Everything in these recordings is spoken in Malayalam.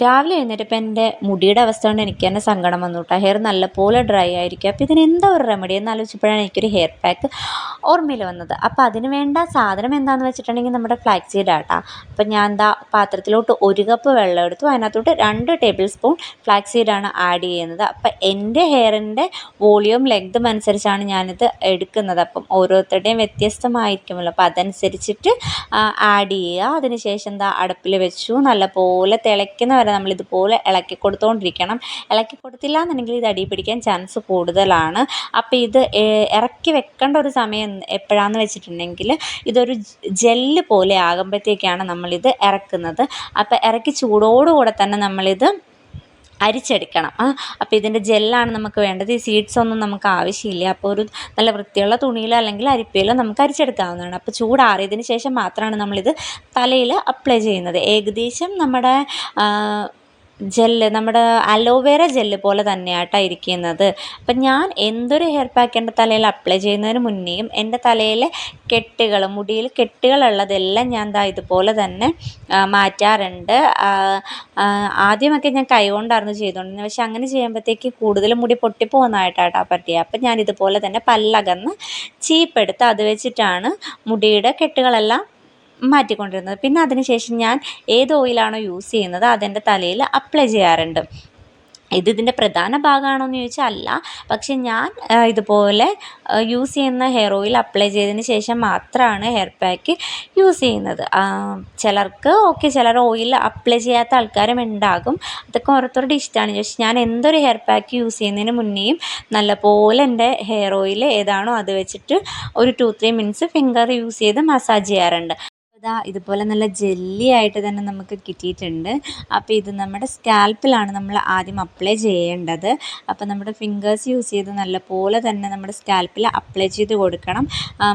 രാവിലെ എഴുന്നേറ്റപ്പോൾ എൻ്റെ മുടിയുടെ അവസ്ഥ കൊണ്ട് എനിക്ക് തന്നെ സങ്കടം വന്നു കേട്ടോ. ഹെയർ നല്ലപോലെ ഡ്രൈ ആയിരിക്കും. അപ്പോൾ ഇതിന് എന്താ ഒരു റെമഡി എന്ന് ആലോചിച്ചപ്പോഴാണ് എനിക്കൊരു ഹെയർ പാക്ക് ഓർമ്മയിൽ വന്നത്. അപ്പോൾ അതിന് വേണ്ട സാധനം എന്താണെന്ന് വെച്ചിട്ടുണ്ടെങ്കിൽ നമ്മുടെ ഫ്ലാക്സ് സീഡ് ആട്ടോ. അപ്പോൾ ഞാൻ എന്താ പാത്രത്തിലോട്ട് 1 കപ്പ് വെള്ളം എടുത്തു. അതിനകത്തോട്ട് 2 ടേബിൾ സ്പൂൺ ഫ്ലാക്സ് സീഡാണ് ആഡ് ചെയ്യുന്നത്. അപ്പോൾ എൻ്റെ ഹെയറിൻ്റെ വോളിയം ലെങ്തും അനുസരിച്ചാണ് ഞാനിത് എടുക്കുന്നത്. അപ്പം ഓരോരുത്തരുടെയും വ്യത്യസ്തമായിരിക്കുമല്ലോ. അപ്പോൾ അതനുസരിച്ചിട്ട് ആഡ് ചെയ്യുക. അതിന് ശേഷം എന്താ അടുപ്പിൽ വെച്ചു. നല്ലപോലെ തിളയ്ക്കുന്ന വരെ നമ്മളിതുപോലെ ഇളക്കി കൊടുത്തുകൊണ്ടിരിക്കണം. ഇളക്കി കൊടുത്തില്ല എന്നുണ്ടെങ്കിൽ ഇത് അടി പിടിക്കാൻ ചാൻസ് കൂടുതലാണ്. അപ്പോൾ ഇത് ഇറക്കി വെക്കേണ്ട ഒരു സമയം എപ്പോഴാണെന്ന് വെച്ചിട്ടുണ്ടെങ്കിൽ ഇതൊരു ജെല്ല് പോലെ ആകുമ്പോഴത്തേക്കാണ് നമ്മളിത് ഇറക്കുന്നത്. അപ്പോൾ ഇറക്കി ചൂടോടുകൂടെ തന്നെ നമ്മളിത് അരിച്ചെടുക്കണം. അപ്പോൾ ഇതിൻ്റെ ജെല്ലാണ് നമുക്ക് വേണ്ടത്. ഈ സീഡ്സ് ഒന്നും നമുക്ക് ആവശ്യമില്ല. അപ്പോൾ ഒരു നല്ല വൃത്തിയുള്ള തുണിയിലോ അല്ലെങ്കിൽ അരിപ്പയിലോ നമുക്ക് അരിച്ചെടുക്കാവുന്നതാണ്. അപ്പോൾ ചൂടാറിയതിന് ശേഷം മാത്രമാണ് നമ്മളിത് തലയിൽ അപ്ലൈ ചെയ്യുന്നത്. ഏകദേശം നമ്മുടെ നമ്മുടെ അലോവേര ജെല്ല് പോലെ തന്നെയായിട്ടാണ് ഇരിക്കുന്നത്. അപ്പം ഞാൻ എന്തൊരു ഹെയർ പാക്ക് എൻ്റെ തലയിൽ അപ്ലൈ ചെയ്യുന്നതിന് മുന്നേയും എൻ്റെ തലയിലെ മുടിയിൽ കെട്ടുകളുള്ളതെല്ലാം ഞാൻ ഇതുപോലെ തന്നെ മാറ്റാറുണ്ട്. ആദ്യമൊക്കെ ഞാൻ കൈകൊണ്ടായിരുന്നു ചെയ്തുകൊണ്ടിരുന്നത്. പക്ഷെ അങ്ങനെ ചെയ്യുമ്പോഴത്തേക്ക് കൂടുതലും മുടി പൊട്ടിപ്പോകുന്നതായിട്ടാണ് പറ്റിയത്. അപ്പം ഞാൻ ഇതുപോലെ തന്നെ പല്ലകന്ന് ചീപ്പെടുത്ത് അത് വെച്ചിട്ടാണ് മുടിയുടെ കെട്ടുകളെല്ലാം മാറ്റിക്കൊണ്ടിരുന്നത്. പിന്നെ അതിനുശേഷം ഞാൻ ഏത് ഓയിലാണോ യൂസ് ചെയ്യുന്നത് അതെൻ്റെ തലയിൽ അപ്ലൈ ചെയ്യാറുണ്ട്. ഇതിൻ്റെ പ്രധാന ഭാഗമാണോ എന്ന് ചോദിച്ചാൽ അല്ല. പക്ഷെ ഞാൻ ഇതുപോലെ യൂസ് ചെയ്യുന്ന ഹെയർ ഓയിൽ അപ്ലൈ ചെയ്തതിന് ശേഷം മാത്രമാണ് ഹെയർ പാക്ക് യൂസ് ചെയ്യുന്നത്. ചിലർ ഓയിൽ അപ്ലൈ ചെയ്യാത്ത ആൾക്കാരും ഉണ്ടാകും. അതൊക്കെ ഓരോരുത്തരുടെ ഇഷ്ടമാണ്. പക്ഷേ ഞാൻ എന്തൊരു ഹെയർ പാക്ക് യൂസ് ചെയ്യുന്നതിന് മുന്നേയും നല്ലപോലെ എൻ്റെ ഹെയർ ഓയിൽ ഏതാണോ അത് വെച്ചിട്ട് ഒരു 2-3 മിനിറ്റ്സ് ഫിംഗർ യൂസ് ചെയ്ത് മസാജ് ചെയ്യാറുണ്ട്. ഇതുപോലെ നല്ല ജെല്ലി ആയിട്ട് തന്നെ നമുക്ക് കിട്ടിയിട്ടുണ്ട്. അപ്പോൾ ഇത് നമ്മുടെ സ്കാൽപ്പിലാണ് നമ്മൾ ആദ്യം അപ്ലൈ ചെയ്യേണ്ടത്. അപ്പോൾ നമ്മുടെ ഫിംഗേഴ്സ് യൂസ് ചെയ്ത് നല്ലപോലെ തന്നെ നമ്മുടെ സ്കാൽപ്പിൽ അപ്ലൈ ചെയ്ത് കൊടുക്കണം.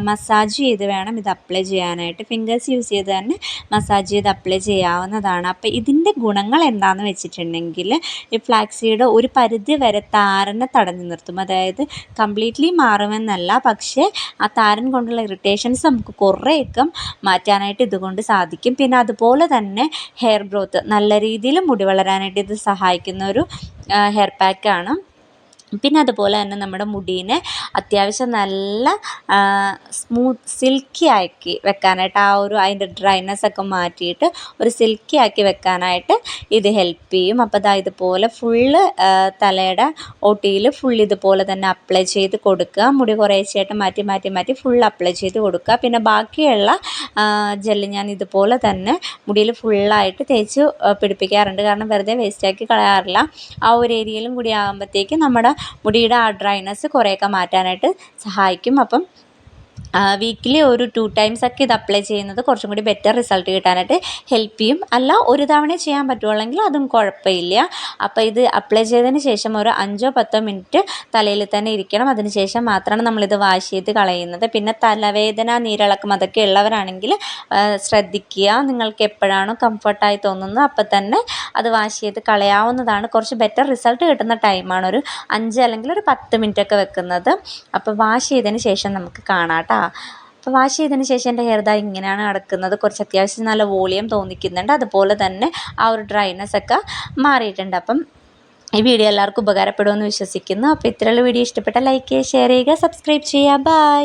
മസാജ് ചെയ്ത് വേണം ഇത് അപ്ലൈ ചെയ്യാനായിട്ട്. ഫിംഗേഴ്സ് യൂസ് ചെയ്ത് തന്നെ മസാജ് ചെയ്ത് അപ്ലൈ ചെയ്യാവുന്നതാണ്. അപ്പോൾ ഇതിൻ്റെ ഗുണങ്ങൾ എന്താണെന്ന് വെച്ചിട്ടുണ്ടെങ്കിൽ ഈ ഫ്ലാക്സ് സീഡ് ഒരു പരിധി വരെ താരനെ തടഞ്ഞു നിർത്തും. അതായത് കംപ്ലീറ്റ്ലി മാറുമെന്നല്ല, പക്ഷേ ആ താരൻ കൊണ്ടുള്ള ഇറിറ്റേഷൻസ് നമുക്ക് കുറേയൊക്കെ മാറ്റാനായിട്ട് ഇതുകൊണ്ട് സാധിക്കും. പിന്നെ അതുപോലെ തന്നെ ഹെയർ ഗ്രോത്ത് നല്ല രീതിയിൽ മുടി വളരാനായിട്ട് ഇത് സഹായിക്കുന്ന ഒരു ഹെയർ പാക്കാണ്. പിന്നെ അതുപോലെ തന്നെ നമ്മുടെ മുടീനെ അത്യാവശ്യം നല്ല സിൽക്കി ആക്കി വെക്കാനായിട്ട് അതിൻ്റെ ഡ്രൈനെസ്സൊക്കെ മാറ്റിയിട്ട് ഒരു സിൽക്കി ആക്കി വെക്കാനായിട്ട് ഇത് ഹെൽപ്പ് ചെയ്യും. അപ്പോൾ ഇതുപോലെ ഫുള്ള് തലയുടെ ഒട്ടിയിൽ ഫുൾ ഇതുപോലെ തന്നെ അപ്ലൈ ചെയ്ത് കൊടുക്കുക. മുടി കുറേശ്ശായിട്ട് മാറ്റി ഫുൾ അപ്ലൈ ചെയ്ത് കൊടുക്കുക. പിന്നെ ബാക്കിയുള്ള ജെല്ല് ഞാൻ ഇതുപോലെ തന്നെ മുടിയിൽ ഫുള്ളായിട്ട് തേച്ച് പിടിപ്പിക്കാറുണ്ട്. കാരണം വെറുതെ വേസ്റ്റാക്കി കളയാറില്ല. ആ ഒരു ഏരിയയിലും കൂടി ആകുമ്പോഴത്തേക്ക് നമ്മുടെ മുടിയുടെ ആ ഡ്രൈനെസ് കുറേയൊക്കെ മാറ്റാനായിട്ട് സഹായിക്കും. അപ്പം വീക്കിലി ഒരു 2 ടൈംസ് ഒക്കെ ഇത് അപ്ലൈ ചെയ്യുന്നത് കുറച്ചും കൂടി ബെറ്റർ റിസൾട്ട് കിട്ടാനായിട്ട് ഹെൽപ്പ് ചെയ്യും. അല്ല ഒരു തവണ ചെയ്യാൻ പറ്റുള്ളെങ്കിൽ അതും കുഴപ്പമില്ല. അപ്പോൾ ഇത് അപ്ലൈ ചെയ്തതിന് ശേഷം ഒരു 5-10 മിനിറ്റ് തലയിൽ തന്നെ ഇരിക്കണം. അതിന് ശേഷം മാത്രമാണ് നമ്മളിത് വാഷ് ചെയ്ത് കളയുന്നത്. പിന്നെ തലവേദന, നീരിളക്കം അതൊക്കെ ഉള്ളവരാണെങ്കിൽ ശ്രദ്ധിക്കുക. നിങ്ങൾക്ക് എപ്പോഴാണോ കംഫർട്ടായി തോന്നുന്നത് അപ്പം തന്നെ അത് വാഷ് ചെയ്ത് കളയാവുന്നതാണ്. കുറച്ച് ബെറ്റർ റിസൾട്ട് കിട്ടുന്ന ടൈമാണ് ഒരു 5 അല്ലെങ്കിൽ ഒരു 10 മിനിറ്റ് ഒക്കെ വെക്കുന്നത്. അപ്പോൾ വാഷ് ചെയ്തതിന് ശേഷം നമുക്ക് കാണാം കേട്ടോ. അപ്പോൾ വാഷ് ചെയ്തതിന് ശേഷം എൻ്റെ ഹെയർ ഇങ്ങനെയാണ് നടക്കുന്നത്. കുറച്ച് അത്യാവശ്യം നല്ല വോളിയം തോന്നിക്കുന്നുണ്ട്. അതുപോലെ തന്നെ ആ ഒരു ഡ്രൈനെസ് ഒക്കെ മാറിയിട്ടുണ്ട്. അപ്പം ഈ വീഡിയോ എല്ലാവർക്കും ഉപകാരപ്പെടുമെന്ന് വിശ്വസിക്കുന്നു. അപ്പോൾ ഇത്രയുള്ള വീഡിയോ ഇഷ്ടപ്പെട്ടാൽ ലൈക്ക് ചെയ്യുക, ഷെയർ ചെയ്യുക, സബ്സ്ക്രൈബ് ചെയ്യുക. ബൈ.